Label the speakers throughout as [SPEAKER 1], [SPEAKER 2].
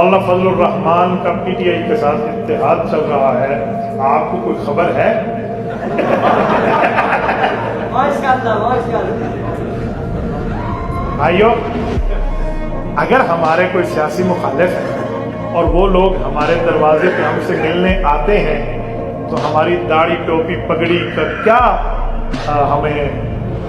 [SPEAKER 1] مولانا فضل الرحمان کا P T I کے ساتھ اتحاد چل رہا ہے، آپ کو کوئی خبر ہے؟ بھائیو، اگر ہمارے کوئی سیاسی مخالف ہیں اور وہ لوگ ہمارے دروازے پہ ہم سے ملنے آتے ہیں تو ہماری داڑھی ٹوپی پگڑی کا کیا ہمیں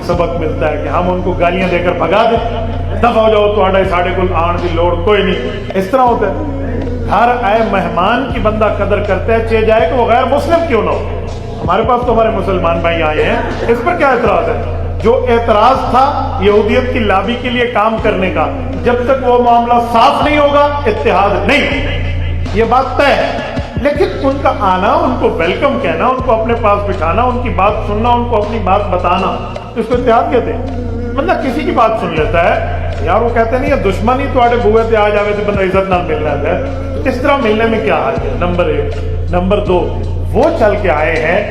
[SPEAKER 1] سبق ملتا ہے کہ ہم ان کو گالیاں دے کر بھگا دیں؟ دفع ہو جاؤ تو ساڑھے کل آن دی لوڑ کوئی نہیں، اس طرح ہوتا ہے؟ ہر آئے مہمان کی بندہ قدر کرتا ہے، چاہے جائے کہ وہ غیر مسلم کیوں نہ ہو۔ ہمارے پاس تو ہمارے مسلمان بھائی آئے ہیں، اس پر کیا اعتراض ہے؟ جو اعتراض تھا یہودیت کی لابی کے لیے کام کرنے کا، جب تک وہ معاملہ صاف نہیں ہوگا اتحاد نہیں، یہ بات طے ہے۔ لیکن ان کا آنا، ان کو ویلکم کہنا، ان کو اپنے پاس بٹھانا، ان کی بات سننا، ان کو اپنی بات بتانا، اس کو اتحاد کہتے ہیں۔ بندہ کسی کی بات سن لیتا ہے، یار وہ کہتے نہیں دشمن ہی تھوڑے بوئے تھے آ جاوے تھے بندہ عزت نہ ملنا ہے، تو اس طرح ملنے میں کیا حال ہے؟ نمبر ایک۔ نمبر دو، وہ چل کے آئے ہیں،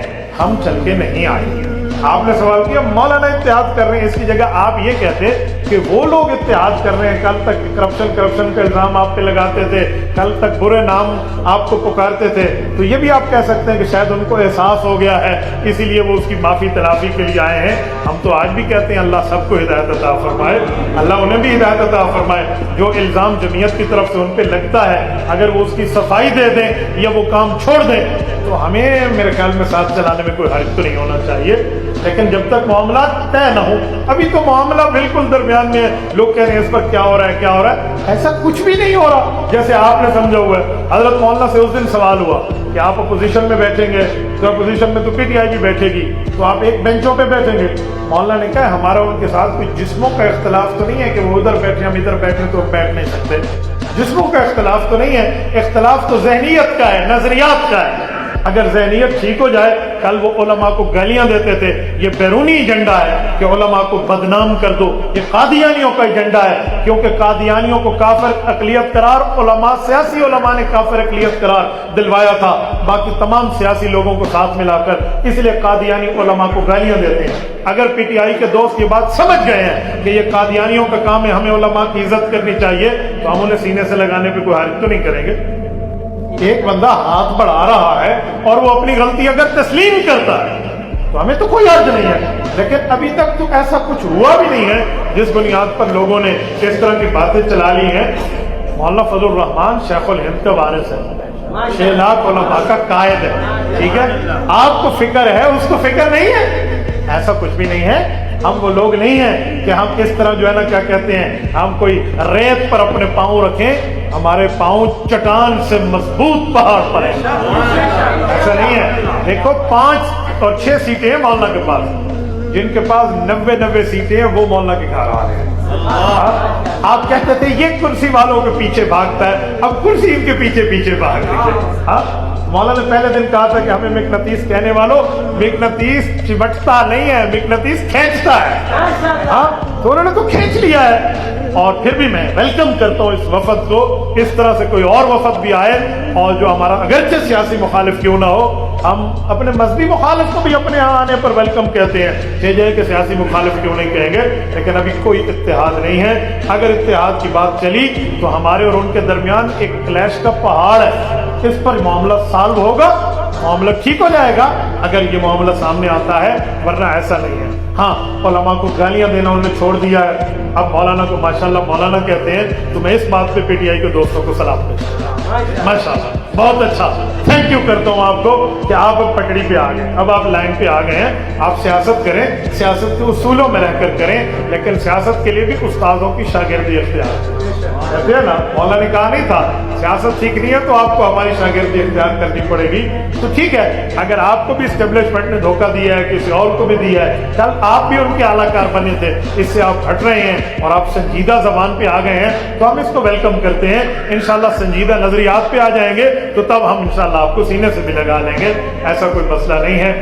[SPEAKER 1] ہم چل کے نہیں آئے۔ آپ نے سوال کیا مولانا اتحاد کر رہے ہیں، اس کی جگہ آپ یہ کہتے کہ وہ لوگ اتحاد کر رہے ہیں، کل تک کرپشن کا الزام آپ پہ لگاتے تھے، کل تک برے نام آپ کو پکارتے تھے، تو یہ بھی آپ کہہ سکتے ہیں کہ شاید ان کو احساس ہو گیا ہے، اسی لیے وہ اس کی معافی تلافی کے لیے آئے ہیں۔ ہم تو آج بھی کہتے ہیں اللہ سب کو ہدایت عطا فرمائے، اللہ انہیں بھی ہدایت عطا فرمائے۔ جو الزام جمعیت کی طرف سے ان پہ لگتا ہے، اگر وہ اس کی صفائی دے دیں یا وہ کام چھوڑ دیں تو ہمیں میرے خیال میں ساتھ چلانے میں کوئی حرج تو نہیں ہونا چاہیے۔ لیکن جب تک معاملات طے نہ ہو، ابھی تو معاملہ بالکل درمیان میں، لوگ کہہ رہے ہیں اس پر کیا ہو رہا ہے کیا ہو رہا ہے، ایسا کچھ بھی نہیں ہو رہا جیسے آپ نے سمجھا ہوا ہے۔ حضرت مولانا سے اس دن سوال ہوا کہ آپ اپوزیشن میں بیٹھیں گے تو اپوزیشن میں تو پی ٹی آئی بھی بیٹھے گی، تو آپ ایک بینچوں پہ بیٹھیں گے۔ مولانا نے کہا ہمارا ان کے ساتھ کوئی جسموں کا اختلاف تو نہیں ہے کہ وہ ادھر بیٹھے ہم ادھر بیٹھے تو ہم بیٹھ نہیں سکتے، جسموں کا اختلاف تو نہیں ہے، اختلاف تو ذہنیت کا ہے، نظریات کا ہے۔ اگر ذہنیت ٹھیک ہو جائے، کل وہ علماء کو گالیاں دیتے تھے، یہ بیرونی ایجنڈا ہے کہ علماء کو بدنام کر دو، یہ قادیانیوں کا ایجنڈا ہے، کیونکہ قادیانیوں کو کافر اقلیت قرار، علماء سیاسی علماء نے کافر اقلیت قرار دلوایا تھا باقی تمام سیاسی لوگوں کو ساتھ ملا کر، اس لیے قادیانی علماء کو گالیاں دیتے ہیں۔ اگر پی ٹی آئی کے دوست یہ بات سمجھ گئے ہیں کہ یہ قادیانیوں کا کام ہے، ہمیں علماء کی عزت کرنی چاہیے، تو ہم انہیں سینے سے لگانے پہ کوئی حرج تو نہیں کریں گے۔ ایک بندہ ہاتھ بڑھا رہا ہے اور وہ اپنی غلطی اگر تسلیم کرتا ہے تو ہمیں تو کوئی حرج نہیں ہے، لیکن ابھی تک تو ایسا کچھ ہوا بھی نہیں ہے جس بنیاد پر لوگوں نے اس طرح کی باتیں چلا لی ہیں۔ مولانا فضل الرحمان شیخ الہند کا وارث ہے، 6 لاکھ علماء کا قائد ہے، ٹھیک ہے؟ آپ کو فکر ہے، اس کو فکر نہیں ہے، ایسا کچھ بھی نہیں ہے۔ ہم وہ لوگ نہیں ہیں کہ ہم اس طرح جو ہے نا کیا کہتے ہیں، ہم کوئی ریت پر اپنے پاؤں رکھیں، ہمارے پاؤں چٹان سے مضبوط پہاڑ پر ہیں، ایسا نہیں ہے۔ دیکھو 5 اور 6 سیٹیں ہیں مولانا کے پاس، جن کے پاس 90 سیٹیں ہیں وہ مولانا کے گھر آ رہے ہیں۔ آپ کہتے تھے یہ کرسی والوں کے پیچھے بھاگتا ہے، اب کرسی ان کے پیچھے بھاگ رہی ہے۔ مولانا نے پہلے دن کہا تھا کہ ہمیں مقناطیس کہنے والوں، مقناطیس چمٹتا نہیں ہے، مقناطیس کھینچتا ہے، تو انہوں نے تو کھینچ لیا ہے۔ اور پھر بھی میں ویلکم کرتا ہوں اس وفد کو، اس طرح سے کوئی اور وفد بھی آئے اور جو ہمارا اگرچہ سیاسی مخالف کیوں نہ ہو، ہم اپنے مذہبی مخالف کو بھی اپنے یہاں آنے پر ویلکم کہتے ہیں، جائے کہ سیاسی مخالف کیوں نہیں کہیں گے، لیکن ابھی کوئی اتحاد نہیں ہے۔ اگر اتحاد کی بات چلی تو ہمارے اور ان کے درمیان ایک کلیش کا پہاڑ ہے، اس پر معاملہ سالو ہوگا، معاملہ ٹھیک ہو جائے گا اگر یہ معاملہ سامنے آتا ہے، ورنہ ایسا نہیں ہے۔ ہاں، علماء کو گالیاں دینا انہوں نے چھوڑ دیا ہے، اب مولانا کو ماشاءاللہ مولانا کہتے ہیں، تو میں اس بات پہ پی ٹی آئی کے دوستوں کو سلام کرتا ہوں، ماشاءاللہ بہت اچھا، تھینک یو کرتا ہوں آپ کو کہ آپ اب پٹڑی پہ آ گئے، اب آپ لائن پہ آ گئے ہیں، آپ سیاست کریں، سیاست کے اصولوں میں رہ کر کریں، لیکن سیاست کے لیے بھی استادوں کی شاگردی اختیار کہتے ہیں نا، مولانا نے کہا نہیں تھا سیاست سیکھنی ہے تو آپ کو ہماری شاگردی اختیار کرنی پڑے گی، تو ٹھیک ہے، اگر آپ کو بھی اسٹیبلشمنٹ نے دھوکہ دیا ہے، کسی اور کو بھی دیا ہے، کل آپ بھی ان کے اعلیٰ کار بنے تھے، اس سے آپ ہٹ رہے ہیں اور آپ سنجیدہ زبان پہ آ گئے ہیں، تو ہم اس کو ویلکم کرتے ہیں۔ انشاءاللہ سنجیدہ نظریات پہ آ جائیں گے تو تب ہم انشاءاللہ آپ کو سینے سے بھی لگا لیں گے، ایسا کوئی مسئلہ نہیں ہے۔